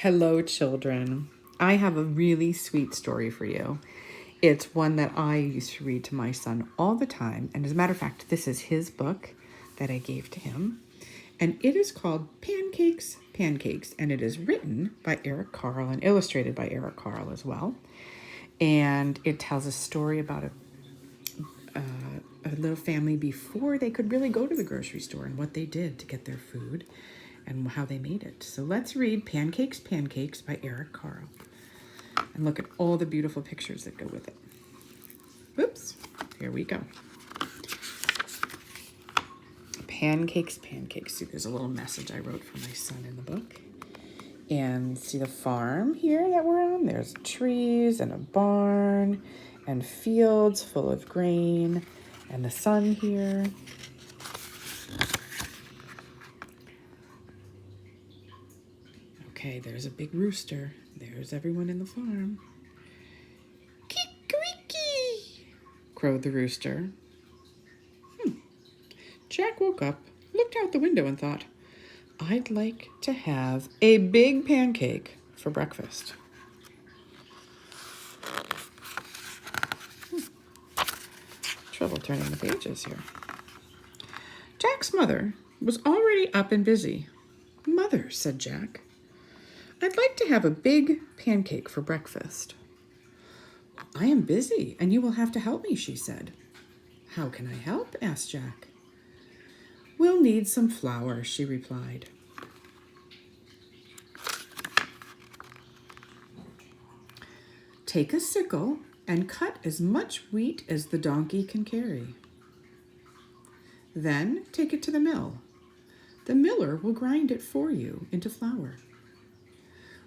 Hello, children. I have a really sweet story for you. It's one that I used to read to my son all the time. And as a matter of fact, this is his book that I gave to him. And it is called Pancakes, Pancakes. And it is written by Eric Carle and illustrated by Eric Carle as well. And it tells a story about a little family before they could really go to the grocery store and what they did to get their food and how they made it. So let's read Pancakes, Pancakes by Eric Carle and look at all the beautiful pictures that go with it. Whoops, here we go. Pancakes, Pancakes. See, there's a little message I wrote for my son in the book. And see the farm here that we're on? There's trees and a barn and fields full of grain and the sun here. Okay, there's a big rooster. There's everyone in the farm. Kikeriki, crowed the rooster. Jack woke up, looked out the window and thought, I'd like to have a big pancake for breakfast. Trouble turning the pages here. Jack's mother was already up and busy. Mother, said Jack, I'd like to have a big pancake for breakfast. I am busy, and you will have to help me, she said. How can I help? Asked Jack. We'll need some flour, she replied. Take a sickle and cut as much wheat as the donkey can carry. Then take it to the mill. The miller will grind it for you into flour.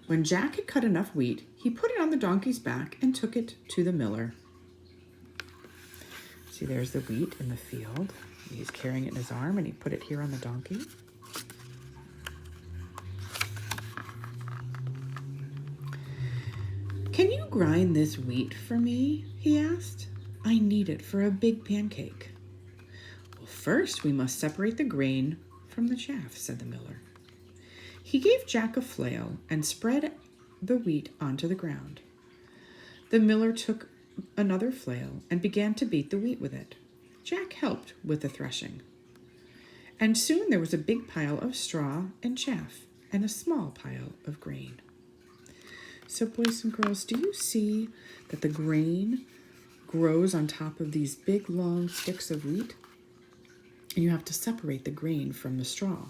When Jack had cut enough wheat, he put it on the donkey's back and took it to the miller. See, there's the wheat in the field. He's carrying it in his arm, and he put it here on the donkey. Can you grind this wheat for me? He asked. I need it for a big pancake. Well, first we must separate the grain from the chaff, said the miller. He gave Jack a flail and spread the wheat onto the ground. The miller took another flail and began to beat the wheat with it. Jack helped with the threshing. And soon there was a big pile of straw and chaff and a small pile of grain. So boys and girls, do you see that the grain grows on top of these big long sticks of wheat? And you have to separate the grain from the straw.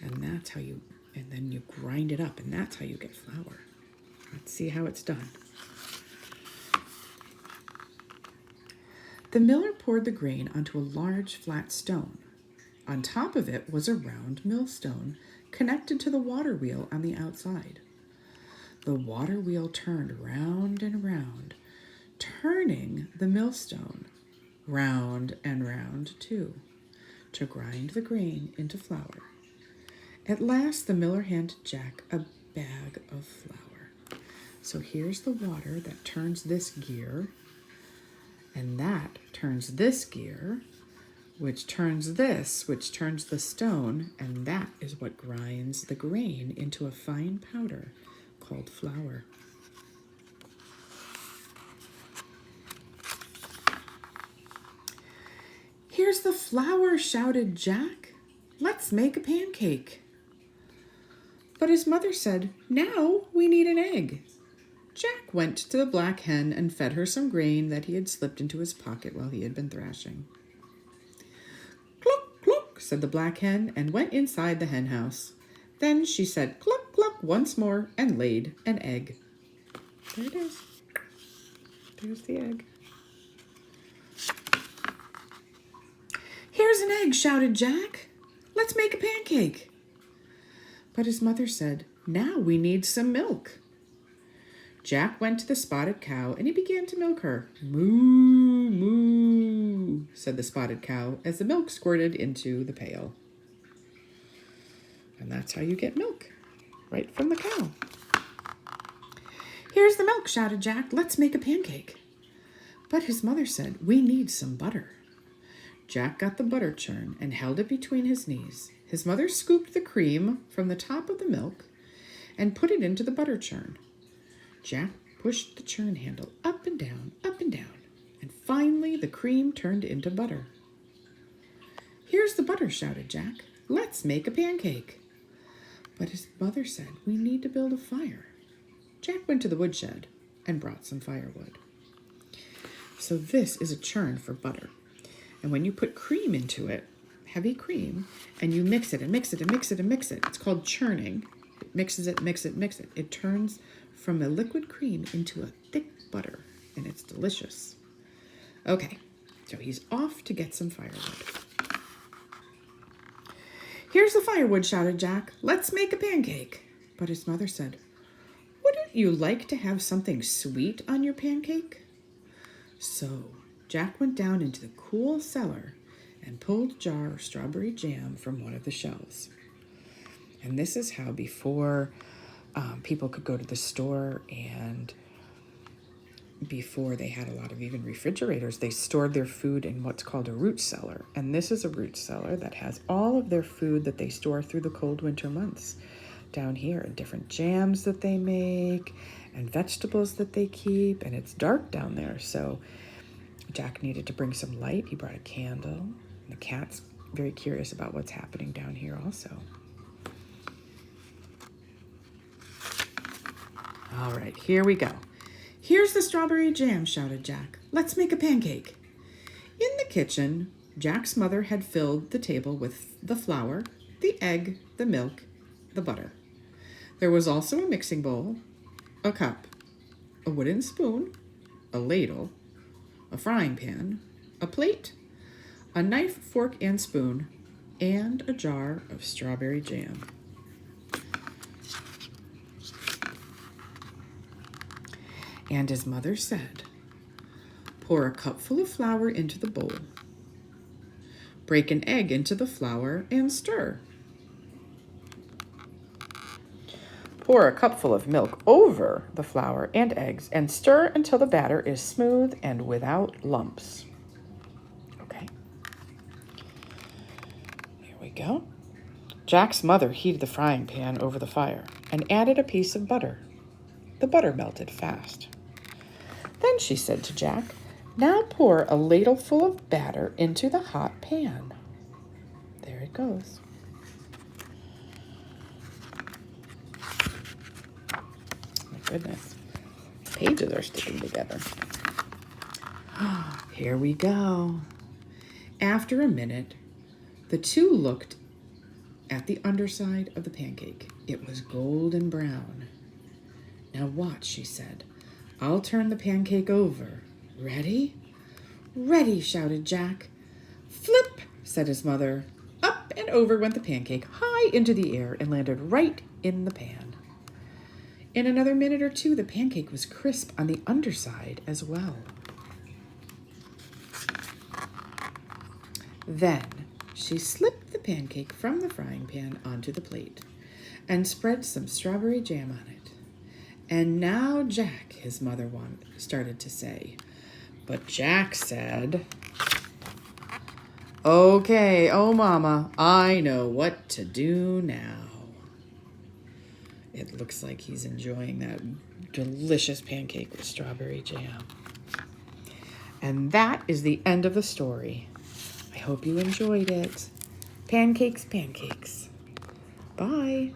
And that's how you, and then you grind it up, and that's how you get flour. Let's see how it's done. The miller poured the grain onto a large flat stone. On top of it was a round millstone connected to the water wheel on the outside. The water wheel turned round and round, turning the millstone round and round too, to grind the grain into flour. At last, the miller handed Jack a bag of flour. So here's the water that turns this gear, and that turns this gear, which turns this, which turns the stone, and that is what grinds the grain into a fine powder called flour. Here's the flour, shouted Jack. Let's make a pancake. But his mother said, now we need an egg. Jack went to the black hen and fed her some grain that he had slipped into his pocket while he had been thrashing. Cluck, cluck, said the black hen, and went inside the hen house. Then she said cluck, cluck once more and laid an egg. There it is. There's the egg. Here's an egg, shouted Jack. Let's make a pancake. But his mother said, now we need some milk. Jack went to the spotted cow and he began to milk her. Moo, moo, said the spotted cow as the milk squirted into the pail. And that's how you get milk, right from the cow. Here's the milk, shouted Jack. Let's make a pancake. But his mother said, we need some butter. Jack got the butter churn and held it between his knees. His mother scooped the cream from the top of the milk and put it into the butter churn. Jack pushed the churn handle up and down, and finally the cream turned into butter. "Here's the butter," shouted Jack. "Let's make a pancake." But his mother said, "We need to build a fire." Jack went to the woodshed and brought some firewood. So this is a churn for butter. And when you put cream into it, heavy cream, and you mix it and mix it and mix it and mix it, it's called churning. It mixes it, mix it, mix it. It turns from a liquid cream into a thick butter, and it's delicious. Okay, so he's off to get some firewood. "Here's the firewood," shouted Jack. "Let's make a pancake." But his mother said, "Wouldn't you like to have something sweet on your pancake?" So Jack went down into the cool cellar and pulled a jar of strawberry jam from one of the shelves. And this is how before people could go to the store, and before they had a lot of even refrigerators, they stored their food in what's called a root cellar. And this is a root cellar that has all of their food that they store through the cold winter months down here, and different jams that they make and vegetables that they keep. And it's dark down there, so Jack needed to bring some light. He brought a candle. The cat's very curious about what's happening down here also. All right, here we go. "Here's the strawberry jam," shouted Jack. "Let's make a pancake." In the kitchen, Jack's mother had filled the table with the flour, the egg, the milk, the butter. There was also a mixing bowl, a cup, a wooden spoon, a ladle, a frying pan, a plate, a knife, fork, and spoon, and a jar of strawberry jam. And his mother said, "Pour a cupful of flour into the bowl. Break an egg into the flour and stir. Pour a cupful of milk over the flour and eggs and stir until the batter is smooth and without lumps." Okay. Here we go. Jack's mother heated the frying pan over the fire and added a piece of butter. The butter melted fast. Then she said to Jack, "Now pour a ladleful of batter into the hot pan." There it goes. My goodness, pages are sticking together. Here we go. After a minute, the two looked at the underside of the pancake. It was golden brown. "Now watch," she said. "I'll turn the pancake over. Ready?" "Ready," shouted Jack. "Flip," said his mother. Up and over went the pancake, high into the air, and landed right in the pan. In another minute or two, the pancake was crisp on the underside as well. Then she slipped the pancake from the frying pan onto the plate and spread some strawberry jam on it. "And now, Jack," his mother started to say. But Jack said, "Okay, oh mama, I know what to do now." It looks like he's enjoying that delicious pancake with strawberry jam. And that is the end of the story. I hope you enjoyed it. Pancakes, pancakes. Bye.